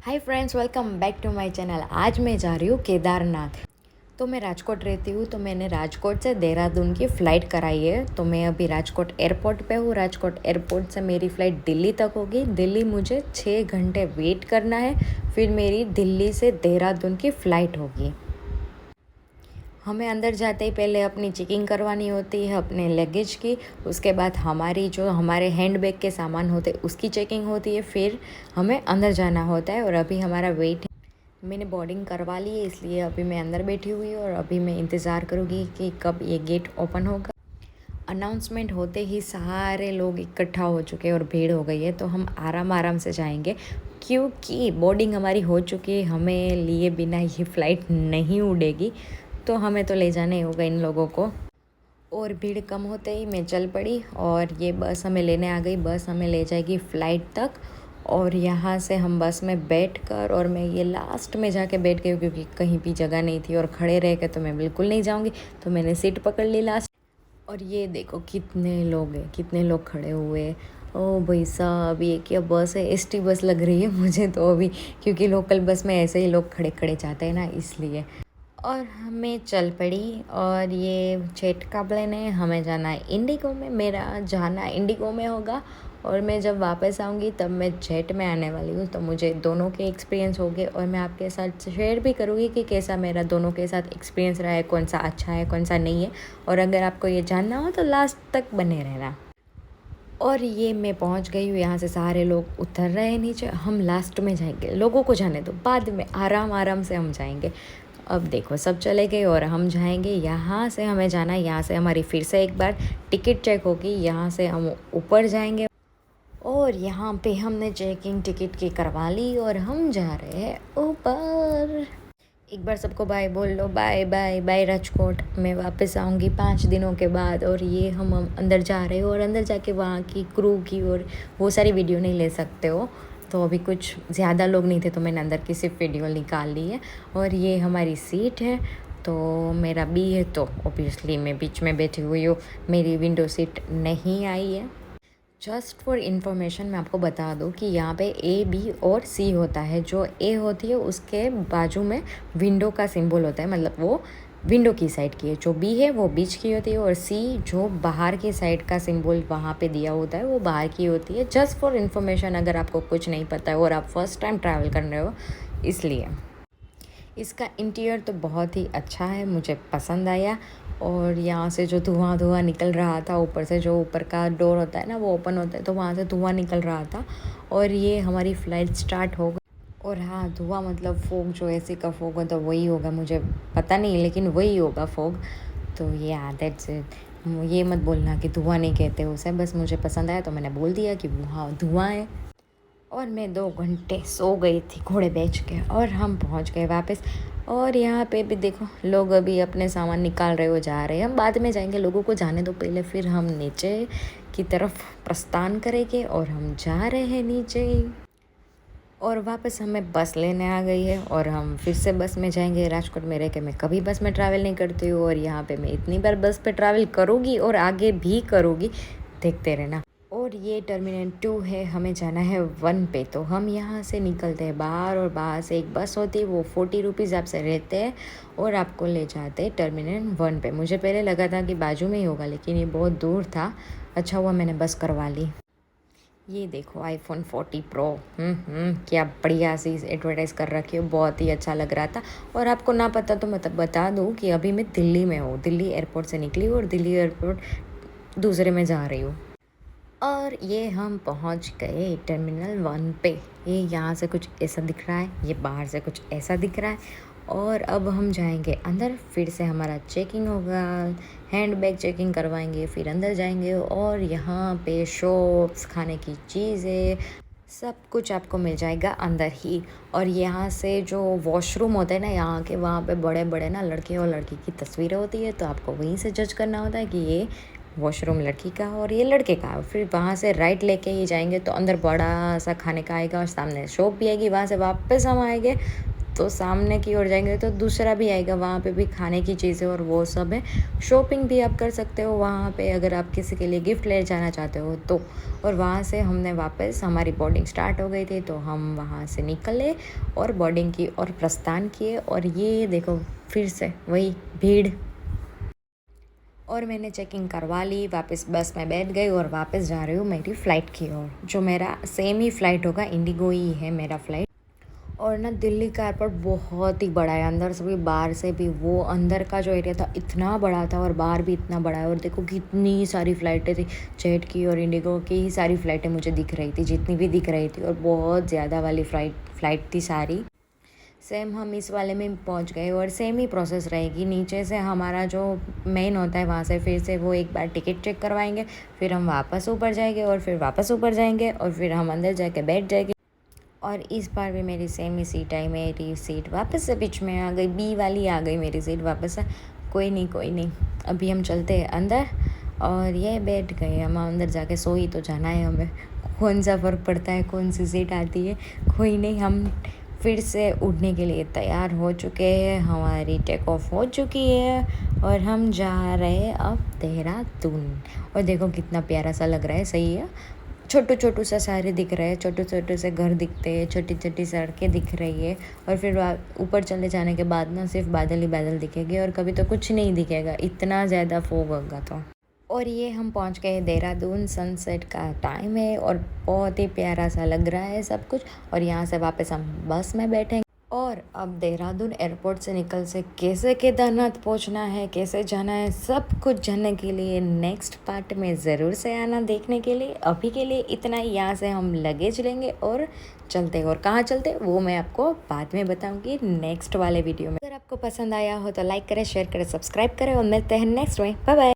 Hi friends, welcome back to my channel. आज मैं जा रही हूँ केदारनाथ। तो मैं राजकोट रहती हूँ, तो मैंने राजकोट से देहरादून की फ़्लाइट कराई है। तो मैं अभी राजकोट एयरपोर्ट पे हूँ। राजकोट एयरपोर्ट से मेरी फ़्लाइट दिल्ली तक होगी। दिल्ली मुझे 6 घंटे वेट करना है, फिर मेरी दिल्ली से देहरादून की फ़्लाइट होगी। हमें अंदर जाते ही पहले अपनी चेकिंग करवानी होती है अपने लगेज की। उसके बाद हमारे हैंड बैग के सामान होते हैं उसकी चेकिंग होती है। फिर हमें अंदर जाना होता है और अभी हमारा वेट है। मैंने बोर्डिंग करवा ली है, इसलिए अभी मैं अंदर बैठी हुई हूँ और अभी मैं इंतज़ार करूँगी कि कब ये गेट ओपन होगा। अनाउंसमेंट होते ही सारे लोग इकट्ठा हो चुके हैं और भीड़ हो गई है, तो हम आराम आराम से जाएंगे क्योंकि बोर्डिंग हमारी हो चुकी है। हमें लिए बिना ये फ़्लाइट नहीं उड़ेगी, तो हमें तो ले जाना ही होगा इन लोगों को। और भीड़ कम होते ही मैं चल पड़ी और ये बस हमें लेने आ गई। बस हमें ले जाएगी फ़्लाइट तक और यहाँ से हम बस में बैठकर, और मैं ये लास्ट में जाके बैठ गई क्योंकि कहीं भी जगह नहीं थी और खड़े रह के तो मैं बिल्कुल नहीं जाऊँगी, तो मैंने सीट पकड़ ली लास्ट। और ये देखो कितने लोग हैं, कितने लोग खड़े हुए हैं। ओ भाई साहब, ये क्या बस है? एसटी बस लग रही है मुझे तो अभी, क्योंकि लोकल बस में ऐसे ही लोग खड़े खड़े जाते हैं ना, इसलिए। और हमें चल पड़ी और ये जेट का प्लेन है। हमें जाना है इंडिगो में। मेरा जाना इंडिगो में होगा और मैं जब वापस आऊँगी तब मैं जेट में आने वाली हूँ, तो मुझे दोनों के एक्सपीरियंस हो गए और मैं आपके साथ शेयर भी करूँगी कि कैसा मेरा दोनों के साथ एक्सपीरियंस रहा है, कौन सा अच्छा है कौन सा नहीं है। और अगर आपको ये जानना हो तो लास्ट तक बने रहना। और ये मैं पहुंच गई हूँ। यहाँ से सारे लोग उतर रहे हैं नीचे। हम लास्ट में जाएंगे, लोगों को जाने दो, बाद में आराम आराम से हम जाएंगे। अब देखो सब चले गए और हम जाएंगे। यहाँ से हमें जाना है, यहाँ से हमारी फिर से एक बार टिकट चेक होगी। यहाँ से हम ऊपर जाएंगे और यहाँ पे हमने चेकिंग टिकट की करवा ली और हम जा रहे हैं ऊपर। एक बार सबको बाय बोल लो, बाय बाय बाय राजकोट। मैं वापस आऊँगी 5 दिनों के बाद। और ये हम अंदर जा रहे हो और अंदर जाके वहाँ की क्रू की और वो सारी वीडियो नहीं ले सकते हो, तो अभी कुछ ज़्यादा लोग नहीं थे तो मैंने अंदर की सिर्फ वीडियो निकाल ली है। और ये हमारी सीट है, तो मेरा बी है तो ऑब्वियसली मैं बीच में बैठी हुई हूँ। मेरी विंडो सीट नहीं आई है। जस्ट फॉर इन्फॉर्मेशन मैं आपको बता दूं कि यहाँ पे ए बी और सी होता है। जो ए होती है उसके बाजू में विंडो का सिंबल होता है, मतलब वो विंडो की साइड की है। जो बी है वो बीच की होती है और सी जो बाहर की साइड का सिंबल वहाँ पे दिया होता है वो बाहर की होती है। जस्ट फॉर इन्फॉर्मेशन, अगर आपको कुछ नहीं पता है और आप फर्स्ट टाइम ट्रैवल कर रहे हो, इसलिए। इसका इंटीरियर तो बहुत ही अच्छा है, मुझे पसंद आया। और यहाँ से जो धुआं धुआं निकल रहा था, ऊपर से जो ऊपर का डोर होता है ना वो ओपन होता है, तो वहाँ से धुआं निकल रहा था। और ये हमारी फ़्लाइट स्टार्ट हो गई। और हाँ, धुआं मतलब फोग, जो ऐसे का फोग होता है वही होगा, मुझे पता नहीं लेकिन वही होगा फोग। तो ये दैट्स इट। ये मत बोलना कि धुआं नहीं कहते उसे, बस मुझे पसंद आया तो मैंने बोल दिया कि वहाँ धुआं है। और मैं 2 घंटे सो गई थी घोड़े बेच के और हम पहुंच गए वापस। और यहाँ पे भी देखो लोग अभी अपने सामान निकाल रहे हो, जा रहे हैं। हम बाद में जाएंगे, लोगों को जाने दो पहले, फिर हम नीचे की तरफ प्रस्थान करेंगे। और हम जा रहे हैं नीचे और वापस हमें बस लेने आ गई है और हम फिर से बस में जाएंगे। राजकोट में रह के मैं कभी बस में ट्रैवल नहीं करती हूँ और यहाँ पे मैं इतनी बार बस पे ट्रैवल करूँगी और आगे भी करूँगी, देखते रहना। और ये टर्मिनल 2 है, हमें जाना है 1 पे। तो हम यहाँ से निकलते हैं बाहर और बाहर से एक बस होती है, वो 40 रुपीज़ आपसे रहते हैं और आपको ले जाते हैं टर्मिनल 1 पे। मुझे पहले लगा था कि बाजू में ही होगा, लेकिन ये बहुत दूर था। अच्छा हुआ मैंने बस करवा ली। ये देखो iPhone 40 Pro, क्या बढ़िया सी एडवर्टाइज़ कर रखी है, बहुत ही अच्छा लग रहा था। और आपको ना पता तो मतलब बता दूँ कि अभी मैं दिल्ली में हूँ। दिल्ली एयरपोर्ट से निकली हूँ और दिल्ली एयरपोर्ट दूसरे में जा रही हूँ। और ये हम पहुंच गए टर्मिनल 1 पे। ये यहाँ से कुछ ऐसा दिख रहा है, ये बाहर से कुछ ऐसा दिख रहा है। और अब हम जाएंगे अंदर, फिर से हमारा चेकिंग होगा, हैंड बैग चेकिंग करवाएंगे, फिर अंदर जाएंगे। और यहाँ पे शॉप्स, खाने की चीज़ें, सब कुछ आपको मिल जाएगा अंदर ही। और यहाँ से जो वॉशरूम होता है ना यहाँ के, वहाँ पे बड़े बड़े ना लड़के और लड़की की तस्वीरें होती है, तो आपको वहीं से जज करना होता है कि ये वॉशरूम लड़की का और ये लड़के का। फिर वहाँ से राइट लेके ही जाएंगे तो अंदर बड़ा सा खाने का आएगा और सामने शॉप भी आएगी। वहाँ से वापस हम आएंगे तो सामने की ओर जाएंगे तो दूसरा भी आएगा, वहाँ पे भी खाने की चीज़ें और वो सब है। शॉपिंग भी आप कर सकते हो वहाँ पे अगर आप किसी के लिए गिफ्ट ले जाना चाहते हो तो। और वहाँ से हमने वापस, हमारी बोर्डिंग स्टार्ट हो गई थी तो हम वहाँ से निकले और बोर्डिंग की और प्रस्थान किए। और ये देखो फिर से वही भीड़। और मैंने चेकिंग करवा ली, वापस बस में बैठ गई और वापस जा रही हूँ मेरी फ़्लाइट की ओर, जो मेरा सेम ही फ़्लाइट होगा, इंडिगो ही है मेरा फ़्लाइट। और ना दिल्ली का एयरपोर्ट बहुत ही बड़ा है, अंदर से भी बाहर से भी। वो अंदर का जो एरिया था इतना बड़ा था और बाहर भी इतना बड़ा है। और देखो कितनी सारी फ़्लाइटें थी, जेट की और इंडिगो की ही सारी फ़्लाइटें मुझे दिख रही थी, जितनी भी दिख रही थी। और बहुत ज़्यादा वाली फ़्लाइट थी सारी। सेम हम इस वाले में पहुंच गए और सेम ही प्रोसेस रहेगी। नीचे से हमारा जो मेन होता है वहाँ से फिर से वो एक बार टिकट चेक करवाएंगे, फिर हम वापस ऊपर जाएंगे और फिर वापस ऊपर जाएंगे और फिर हम अंदर जाके बैठ जाएंगे। और इस बार भी मेरी सेम ही सीट आई, मेरी सीट वापस से बीच में आ गई, बी वाली आ गई मेरी सीट वापस से। कोई नहीं कोई नहीं, अभी हम चलते हैं अंदर। और ये बैठ गए हम अंदर, जाके सो ही तो जाना है हमें, कौन सा फ़र्क पड़ता है कौन सी सीट आती है। कोई नहीं, हम फिर से उड़ने के लिए तैयार हो चुके हैं, हमारी टेक ऑफ हो चुकी है और हम जा रहे हैं अब देहरादून। और देखो कितना प्यारा सा लग रहा है, सही है। छोटू छोटू सा सारे दिख रहे हैं, छोटे छोटे से घर दिखते हैं, छोटी छोटी सड़कें दिख रही है। और फिर ऊपर चले जाने के बाद ना सिर्फ बादल ही बादल दिखेंगे और कभी तो कुछ नहीं दिखेगा, इतना ज़्यादा फोग होगा तो। और ये हम पहुंच गए देहरादून, सनसेट का टाइम है और बहुत ही प्यारा सा लग रहा है सब कुछ। और यहाँ से वापस हम बस में बैठेंगे और अब देहरादून एयरपोर्ट से निकल से कैसे केदारनाथ पहुंचना है, कैसे जाना है, सब कुछ जानने के लिए नेक्स्ट पार्ट में ज़रूर से आना देखने के लिए। अभी के लिए इतना ही, यहाँ से हम लगेज लेंगे और चलते। और कहाँ चलते वो मैं आपको बाद में बताऊंगी नेक्स्ट वाले वीडियो में। अगर आपको पसंद आया हो तो लाइक करें, शेयर करें, सब्सक्राइब करें और मिलते हैं नेक्स्ट में। Bye bye.